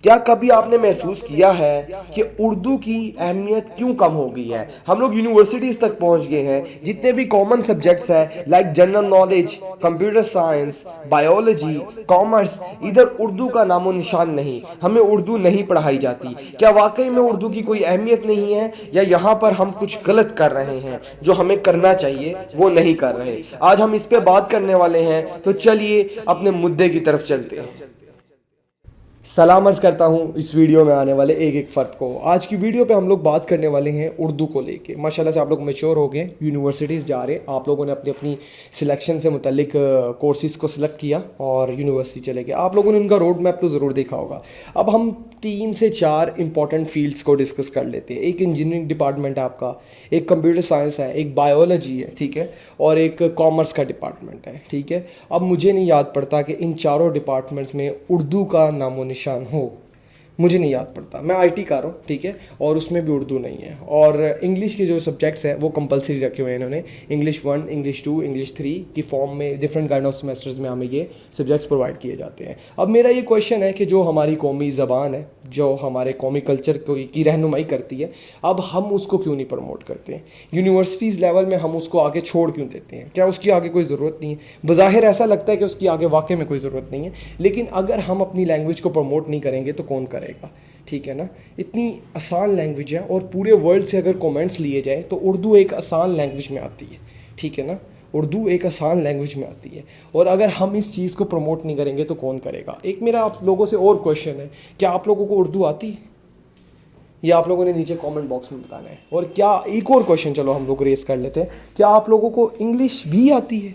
کیا کبھی آپ نے محسوس کیا ہے کہ اردو کی اہمیت کیوں کم ہو گئی ہے؟ ہم لوگ یونیورسٹیز تک پہنچ گئے ہیں، جتنے بھی کامن سبجیکٹس ہیں like general knowledge, computer science, biology, commerce, ادھر اردو کا نام و نشان نہیں، ہمیں اردو نہیں پڑھائی جاتی۔ کیا واقعی میں اردو کی کوئی اہمیت نہیں ہے، یا یہاں پر ہم کچھ غلط کر رہے ہیں جو ہمیں کرنا چاہیے وہ نہیں کر رہے؟ آج ہم اس پہ بات کرنے والے ہیں، تو چلیے اپنے مدعے کی طرف چلتے ہیں۔ سلام عرض کرتا ہوں اس ویڈیو میں آنے والے ایک ایک فرد کو۔ آج کی ویڈیو پہ ہم لوگ بات کرنے والے ہیں اردو کو لے کے۔ ماشاءاللہ سے آپ لوگ میچور ہو گئے، یونیورسٹیز جا رہے ہیں، آپ لوگوں نے اپنی اپنی سلیکشن سے متعلق کورسز کو سلیکٹ کیا اور یونیورسٹی چلے گئے۔ آپ لوگوں نے ان کا روڈ میپ تو ضرور دیکھا ہوگا۔ اب ہم 3 سے 4 امپورٹنٹ فیلڈس کو ڈسکس کر لیتے ہیں۔ ایک انجینئرنگ ڈپارٹمنٹ ہے آپ کا، ایک کمپیوٹر سائنس ہے، ایک بایولوجی ہے، ٹھیک ہے، اور ایک کامرس کا ڈپارٹمنٹ ہے، ٹھیک ہے۔ اب مجھے نہیں یاد پڑتا کہ ان چاروں ڈپارٹمنٹس میں اردو کا نام و نشان ہو، مجھے نہیں یاد پڑتا۔ میں آئی ٹی کا رہا ہوں، ٹھیک ہے، اور اس میں بھی اردو نہیں ہے۔ اور انگلش کے جو سبجیکٹس ہیں وہ کمپلسری رکھے ہوئے ہیں انہوں نے، انگلش 1، انگلش 2، انگلش 3 کی فارم میں ڈفرینٹ کائنڈ آف سیمسٹرز میں ہمیں یہ سبجیکٹس پرووائڈ کیے جاتے ہیں۔ اب میرا یہ کویشچن ہے کہ جو ہماری قومی زبان ہے، جو ہمارے قومی کلچر کی رہنمائی کرتی ہے، اب ہم اس کو کیوں نہیں پروموٹ کرتے ہیں؟ یونیورسٹیز لیول میں ہم اس کو آگے چھوڑ کیوں دیتے ہیں؟ کیا اس کی آگے کوئی ضرورت نہیں ہے؟ بظاہر ایسا لگتا ہے کہ اس کی آگے واقع میں کوئی ضرورت نہیں ہے، لیکن اگر ہم اپنی لینگویج کو پروموٹ نہیں کریں گے تو کون کرے گا؟ ٹھیک ہے نا، اتنی آسان لینگویج ہے، اور پورے ورلڈ سے اگر کومنٹس لیے جائیں تو اردو ایک آسان لینگویج میں آتی ہے، ٹھیک ہے نا، اردو ایک آسان لینگویج میں آتی ہے، اور اگر ہم اس چیز کو پروموٹ نہیں کریں گے تو کون کرے گا؟ ایک میرا آپ لوگوں سے اور کویشچن ہے، کیا آپ لوگوں کو اردو آتی ہے؟ یہ آپ لوگوں نے نیچے کامنٹ باکس میں بتانا ہے۔ اور کیا ایک اور کویشچن چلو ہم لوگ ریز کر لیتے ہیں، کیا آپ لوگوں کو انگلش بھی آتی ہے؟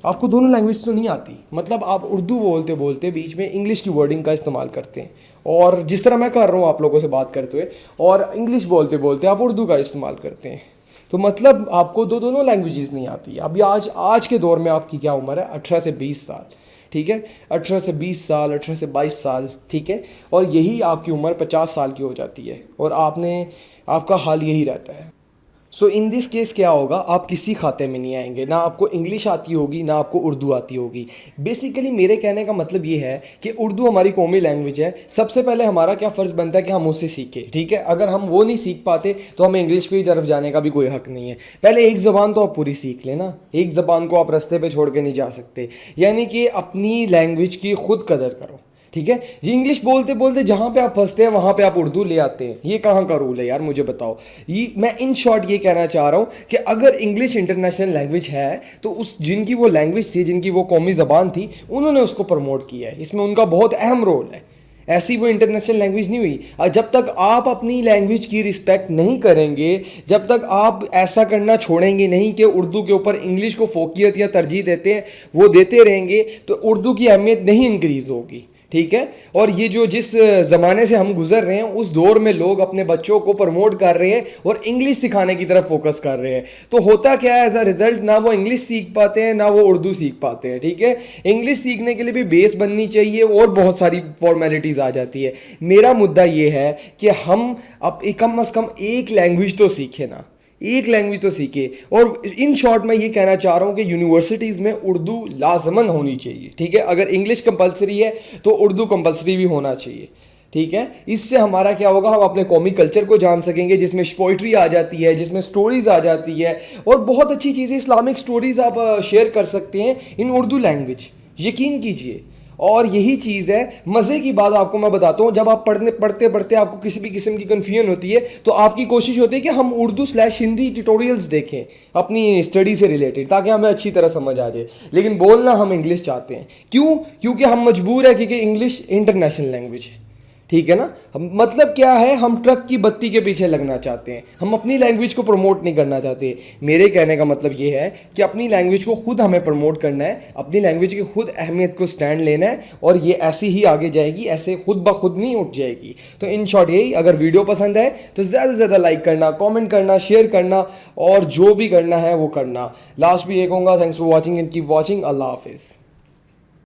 آپ کو دونوں لینگویج تو نہیں آتی، مطلب آپ اردو بولتے بولتے بیچ میں انگلش کی ورڈنگ کا استعمال کرتے ہیں، اور جس طرح میں کر رہا ہوں آپ لوگوں سے بات کرتے ہوئے، اور انگلش بولتے بولتے آپ اردو کا استعمال کرتے ہیں، تو مطلب آپ کو دونوں لینگویجز نہیں آتی۔ ابھی آج کے دور میں آپ کی کیا عمر ہے؟ 18 سے 20 سال، ٹھیک ہے، 18 سے 20 سال، 18 سے 22 سال، ٹھیک ہے، اور یہی آپ کی عمر 50 سال کی ہو جاتی ہے، اور آپ کا حال یہی رہتا ہے۔ سو ان دس کیس کیا ہوگا؟ آپ کسی کھاتے میں نہیں آئیں گے، نہ آپ کو انگلش آتی ہوگی نہ آپ کو اردو آتی ہوگی۔ بیسیکلی میرے کہنے کا مطلب یہ ہے کہ اردو ہماری قومی لینگویج ہے، سب سے پہلے ہمارا کیا فرض بنتا ہے کہ ہم اسے سیکھیں، ٹھیک ہے۔ اگر ہم وہ نہیں سیکھ پاتے تو ہمیں انگلش کی طرف جانے کا بھی کوئی حق نہیں ہے۔ پہلے ایک زبان تو آپ پوری سیکھ لیں نا، ایک زبان کو آپ رستے پہ چھوڑ کے نہیں جا سکتے، یعنی کہ اپنی لینگویج کی خود قدر کرو، ٹھیک ہے جی۔ انگلش بولتے بولتے جہاں پہ آپ پھنستے ہیں وہاں پہ آپ اردو لے آتے ہیں، یہ کہاں کا رول ہے یار؟ مجھے بتاؤ۔ میں ان شارٹ یہ کہنا چاہ رہا ہوں کہ اگر انگلش انٹرنیشنل لینگویج ہے تو جن کی وہ لینگویج تھی، جن کی وہ قومی زبان تھی، انہوں نے اس کو پروموٹ کیا ہے، اس میں ان کا بہت اہم رول ہے، ایسی وہ انٹرنیشنل لینگویج نہیں ہوئی۔ اور جب تک آپ اپنی لینگویج کی رسپیکٹ نہیں کریں گے، جب تک آپ ایسا کرنا چھوڑیں گے نہیں کہ اردو کے اوپر انگلش کو فوقیت یا ترجیح دیتے ہیں وہ دیتے رہیں گے، تو اردو کی اہمیت نہیں انکریز ہوگی، ٹھیک ہے۔ اور یہ جو جس زمانے سے ہم گزر رہے ہیں اس دور میں لوگ اپنے بچوں کو پروموٹ کر رہے ہیں اور انگلش سکھانے کی طرف فوکس کر رہے ہیں، تو ہوتا کیا ہے ایز اے رزلٹ؟ نہ وہ انگلش سیکھ پاتے ہیں نہ وہ اردو سیکھ پاتے ہیں، ٹھیک ہے۔ انگلش سیکھنے کے لیے بھی بیس بننی چاہیے اور بہت ساری فارمیلٹیز آ جاتی ہے۔ میرا مدعا یہ ہے کہ ہم اب کم از کم ایک لینگویج تو سیکھیں نا، ایک لینگویج تو سیکھے۔ اور ان شارٹ میں یہ کہنا چاہ رہا ہوں کہ یونیورسٹیز میں اردو لازماً ہونی چاہیے، ٹھیک ہے۔ اگر انگلش کمپلسری ہے تو اردو کمپلسری بھی ہونا چاہیے، ٹھیک ہے۔ اس سے ہمارا کیا ہوگا؟ ہم اپنے قومی کلچر کو جان سکیں گے، جس میں پوئٹری آ جاتی ہے، جس میں سٹوریز آ جاتی ہے، اور بہت اچھی چیزیں اسلامک سٹوریز آپ شیئر کر سکتے ہیں ان اردو لینگویج، یقین کیجئے۔ اور یہی چیز ہے، مزے کی بات آپ کو میں بتاتا ہوں، جب آپ پڑھتے آپ کو کسی بھی قسم کی کنفیوژن ہوتی ہے تو آپ کی کوشش ہوتی ہے کہ ہم اردو/ہندی ٹیوٹوریلز دیکھیں اپنی اسٹڈی سے ریلیٹڈ، تاکہ ہمیں اچھی طرح سمجھ آ جائے، لیکن بولنا ہم انگلش چاہتے ہیں۔ کیونکہ ہم مجبور ہے، کیونکہ انگلش انٹرنیشنل لینگویج ہے، ٹھیک ہے نا۔ مطلب کیا ہے؟ ہم ٹرک کی بتی کے پیچھے لگنا چاہتے ہیں، ہم اپنی لینگویج کو پروموٹ نہیں کرنا چاہتے۔ میرے کہنے کا مطلب یہ ہے کہ اپنی لینگویج کو خود ہمیں پروموٹ کرنا ہے، اپنی لینگویج کی خود اہمیت کو سٹینڈ لینا ہے، اور یہ ایسی ہی آگے جائے گی، ایسے خود بخود نہیں اٹھ جائے گی۔ تو ان شارٹ یہی، اگر ویڈیو پسند ہے تو زیادہ سے زیادہ لائک کرنا، کامنٹ کرنا، شیئر کرنا، اور جو بھی کرنا ہے وہ کرنا۔ لاسٹ بھی یہ کہوں گا، thanks for watching and keep watching. اللہ حافظ۔